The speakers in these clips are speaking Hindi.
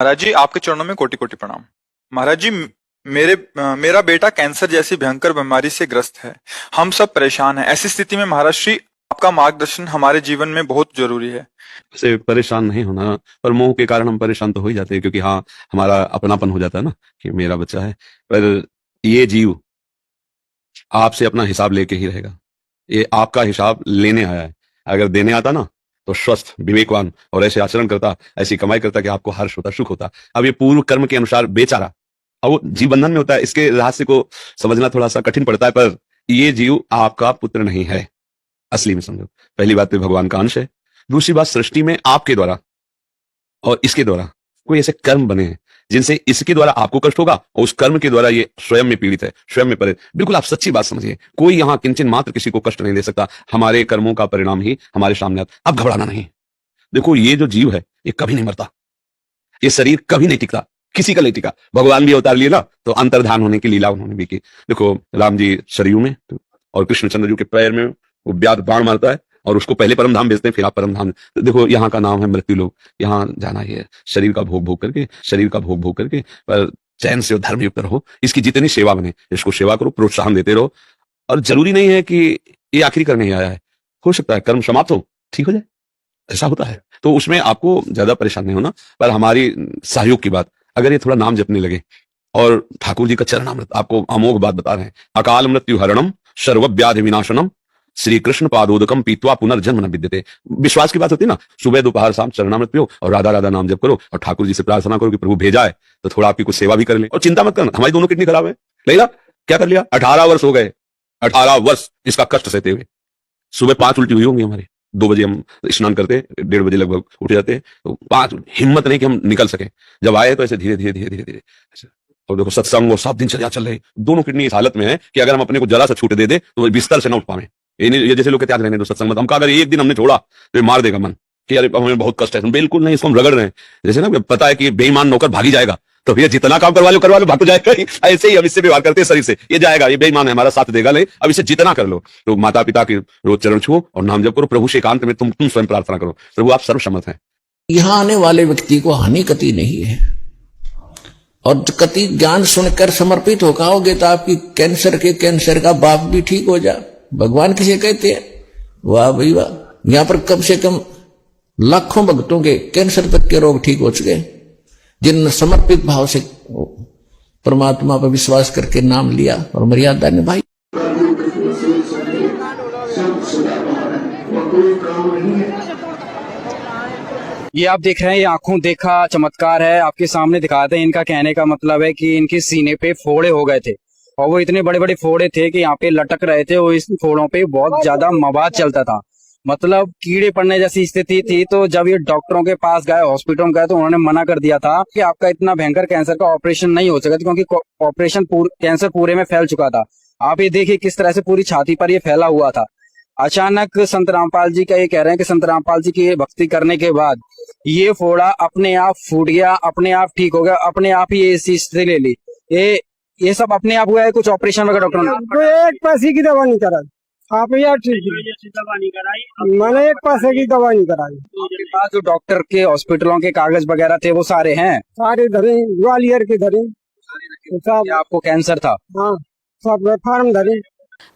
महाराज जी, आपके चरणों में कोटि कोटि प्रणाम। महाराज जी, मेरा बेटा कैंसर जैसी भयंकर बीमारी से ग्रस्त है। हम सब परेशान हैं। ऐसी स्थिति में महाराज श्री, आपका मार्गदर्शन हमारे जीवन में बहुत जरूरी है। से परेशान नहीं होना, पर मोह के कारण हम परेशान तो हो ही जाते हैं, क्योंकि हाँ, हमारा अपनापन हो जाता है ना कि मेरा बच्चा है। पर ये जीव आपसे अपना हिसाब लेके ही रहेगा। ये आपका हिसाब लेने आया है। अगर देने आता ना तो स्वस्थ, विवेकवान और ऐसे आचरण करता, ऐसी कमाई करता कि आपको हर्ष होता, सुख होता। अब ये पूर्व कर्म के अनुसार बेचारा, अब वो जीव बंधन में होता है। इसके रहस्य को समझना थोड़ा सा कठिन पड़ता है, पर ये जीव आपका पुत्र नहीं है असली में, समझो। पहली बात तो भगवान का अंश है। दूसरी बात, सृष्टि में आपके द्वारा और इसके द्वारा कोई ऐसे कर्म बने हैं जिनसे इसके द्वारा आपको कष्ट होगा, और उस कर्म के द्वारा ये स्वयं में पीड़ित है, स्वयं में परे। बिल्कुल आप सच्ची बात समझिए, कोई यहां किंचन मात्र किसी को कष्ट नहीं दे सकता। हमारे कर्मों का परिणाम ही हमारे सामने आता। अब घबराना नहीं। देखो, ये जो जीव है ये कभी नहीं मरता, ये शरीर कभी नहीं टिकता, किसी का नहीं टिका। भगवान भी अवतार लिए ना, तो अंतर्धान होने की लीला उन्होंने भी की। देखो, राम जी सरयू में और कृष्णचंद्र जी के पैर में वो व्याध बाण मारता है, और उसको पहले परम धाम भेजते हैं, फिर आप परम धाम। तो देखो, यहाँ का नाम है मृत्यु लोक। यहाँ जाना ही है, शरीर का भोग भोग करके, शरीर का भोग भोग करके, पर चैन से धर्म युक्त रहो। इसकी जितनी सेवा बने, इसको सेवा करो, प्रोत्साहन देते रहो। और जरूरी नहीं है कि ये आखिरी करने ही आया है, हो सकता है कर्म समाप्त हो, ठीक हो जाए, ऐसा होता है। तो उसमें आपको ज्यादा परेशान नहीं होना। पर हमारी सहयोग की बात, अगर ये थोड़ा नाम जपने लगे, और ठाकुर जी का चरणामृत आपको अमोघ बात बता रहे हैं, अकाल मृत्यु हरणम सर्व व्याधि विनाशनम श्री कृष्ण पादोदकम पीत्वा पुनर्जन्म न विद्यते। विश्वास की बात होती है ना, सुबह दोपहर शाम चरणामृत पियो और राधा राधा नाम जप करो, और ठाकुर जी से प्रार्थना करो कि प्रभु भेजा है तो थोड़ा आपकी कुछ सेवा भी कर ले। और चिंता मत करना, हमारी दोनों किडनी खराब है। लैला, क्या कर लिया? 18 वर्ष हो गए, 18 वर्ष इसका कष्ट सहते हुए। सुबह 5 उल्टी हुई होंगी हमारी। 2 बजे हम स्नान करते, 1:30 बजे लगभग उठ जाते, तो 5 हिम्मत नहीं कि हम निकल सके। जब आए तो ऐसे धीरे धीरे धीरे धीरे धीरे। और देखो, सत्संग और सब दिनचर्या चल रही, दोनों किडनी इस हालत में है कि अगर हम अपने को जरा सा छूट दे तो बिस्तर से न उठ पावे। ये जैसे लोग त्याग रहने दो सत्संग मत। हमका अगर एक दिन हमने छोड़ा तो ये मार देगा मन कि अरे हमें बहुत कष्ट है। बिल्कुल नहीं, इसको हम रगड़ रहे हैं। जैसे ना पता है कि बेईमान नौकर भागी जाएगा, तो भैया जितना काम करवा लो भाग तो जाएगा ही। ऐसे ही हम इससे व्यवहार करते हैं शरीर से, ये जाएगा, ये बेईमान है, हमारा साथ देगा नहीं, अब इसे जितना कर लो। तो माता पिता के रोज चरण छुओ और नाम जप करो। प्रभु से एकांत में तुम स्वयं प्रार्थना करो, प्रभु आप सर्वसम्मत हैं। यहां आने वाले व्यक्ति को हानि कति नहीं है, और कति ज्ञान सुनकर समर्पित हो जाओगे तो आपकी कैंसर का बाप भी ठीक हो जा। भगवान किसे कहते हैं? वाह भाई वाह, यहां पर कम से कम लाखों भक्तों के कैंसर तक के रोग ठीक हो चुके, जिन्होंने समर्पित भाव से परमात्मा पर विश्वास करके नाम लिया और मर्यादा निभाई। ये आप देख रहे हैं, ये आंखों देखा चमत्कार है, आपके सामने दिखाते हैं। इनका कहने का मतलब है कि इनके सीने पे फोड़े हो गए थे, और वो इतने बड़े बड़े फोड़े थे कि यहाँ पे लटक रहे थे, और इस फोड़ों पे बहुत ज्यादा मवाद चलता था, मतलब कीड़े पड़ने जैसी स्थिति थी। तो जब ये डॉक्टरों के पास गए, हॉस्पिटल में गए, तो उन्होंने मना कर दिया था कि आपका इतना भयंकर कैंसर का ऑपरेशन नहीं हो सका, क्योंकि ऑपरेशन कैंसर पूरे में फैल चुका था। आप ये देखिए किस तरह से पूरी छाती पर ये फैला हुआ था। अचानक संत रामपाल जी का ये कह रहे हैं कि संत रामपाल जी की ये भक्ति करने के बाद ये फोड़ा अपने आप फूट गया, अपने आप ठीक हो गया, अपने आप ही ये इस चीज से ले ली। ये सब अपने आप हुआ है, कुछ ऑपरेशन वगैरह डॉक्टर ने? एक पैसे की दवा नहीं कराई आप, यार ठीक दवा नहीं कराई मैंने, एक पैसे की दवा नहीं कराई। आपके पास जो डॉक्टर के हॉस्पिटलों के कागज वगैरह थे वो सारे हैं? सारे धरे, ग्वालियर के धरे सब। आपको कैंसर था? हाँ, सब फार्म धरे।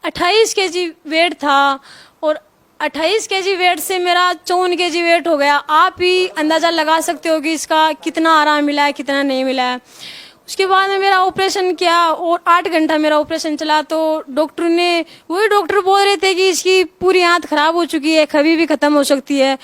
28 केजी वेट था, और 28 केजी वेट से मेरा 54 केजी वेट हो गया। आप ही अंदाजा लगा सकते हो कि इसका कितना आराम मिला है, कितना नहीं मिला है। उसके बाद में मेरा ऑपरेशन किया, और 8 घंटा मेरा ऑपरेशन चला। तो डॉक्टर ने, वही डॉक्टर बोल रहे थे कि इसकी पूरी आंत खराब हो चुकी है, कभी भी खत्म हो सकती है।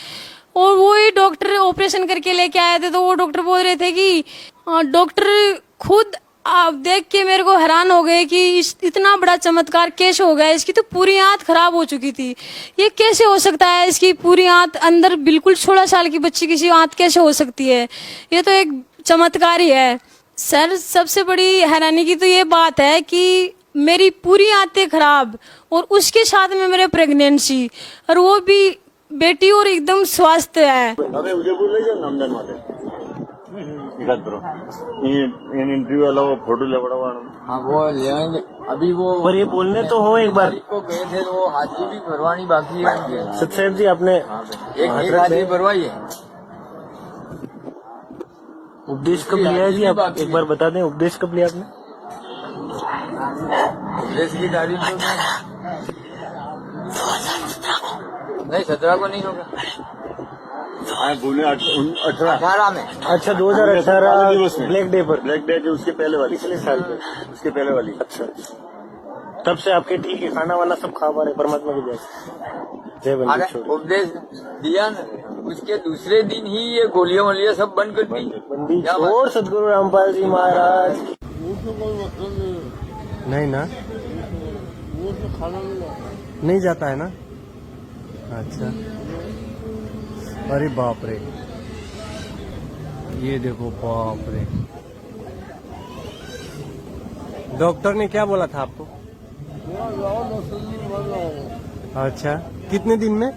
और वही डॉक्टर ऑपरेशन करके लेके आए थे, तो वो डॉक्टर बोल रहे थे कि डॉक्टर खुद आप देख के मेरे को हैरान हो गए कि इतना बड़ा चमत्कार कैसे हो गया। इसकी तो पूरी आंत खराब हो चुकी थी, ये कैसे हो सकता है? इसकी पूरी आंत अंदर, बिल्कुल 16 साल की बच्ची की आंत कैसे हो सकती है? ये तो एक चमत्कार ही है सर। सबसे बड़ी हैरानी की तो ये बात है कि मेरी पूरी आंतें खराब, और उसके साथ में मेरे प्रेगनेंसी, और वो भी बेटी, और एकदम स्वस्थ है। इंटरव्यू वाला वो फोटो ले बड़ा। हाँ वो लेंगे अभी वो, पर ये बोलने तो हो एक बार को गए थे, वो हाजिरी भी भरवानी बाकी है। सतसेब जी आपने एक हाजिरी भरवाई है, वो उपदेश कब लिया है जी? आप एक बार बता दें, उपदेश कब लिया आपने? देश की तारीफ तो नहीं 17 को नहीं होगा, बोले 18 18 में। अच्छा 2018 ब्लैक डे पर, ब्लैक डे जो उसके पहले वाली, पिछले साल पे, उसके पहले वाली। अच्छा, तब से आपके ठीक है, खाना वाना सब खा पा रहे, परमात्मा की जय। जय अरे बंदी छोड़ उपदेश दिया ना, उसके दूसरे दिन ही ये गोलियां वोलियां सब बंद कर दी। बंदी क्या बात? छोड़ सदगुरु रामपाल जी महाराज। नहीं ना, नहीं जाता है ना। अच्छा, अरे बाप रे, ये देखो बाप रे। डॉक्टर ने क्या बोला था आपको? अच्छा, कितने दिन में?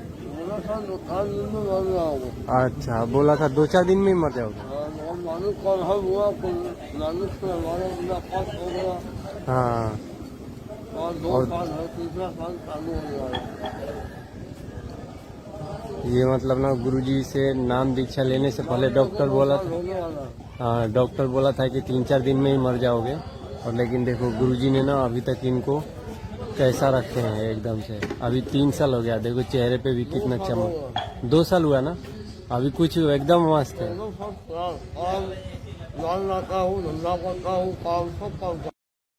अच्छा, बोला था 2-4 दिन में ही मर जाओगे। हाँ, और ये मतलब ना गुरुजी से नाम दीक्षा लेने से पहले डॉक्टर बोला था, हाँ डॉक्टर बोला था कि 3-4 दिन में ही मर जाओगे। और लेकिन देखो गुरुजी ने ना अभी तक इनको कैसा रखे हैं एकदम से। अभी 3 साल हो गया, देखो चेहरे पे भी कितना चमक। 2 साल हुआ ना, अभी कुछ एकदम मस्त है।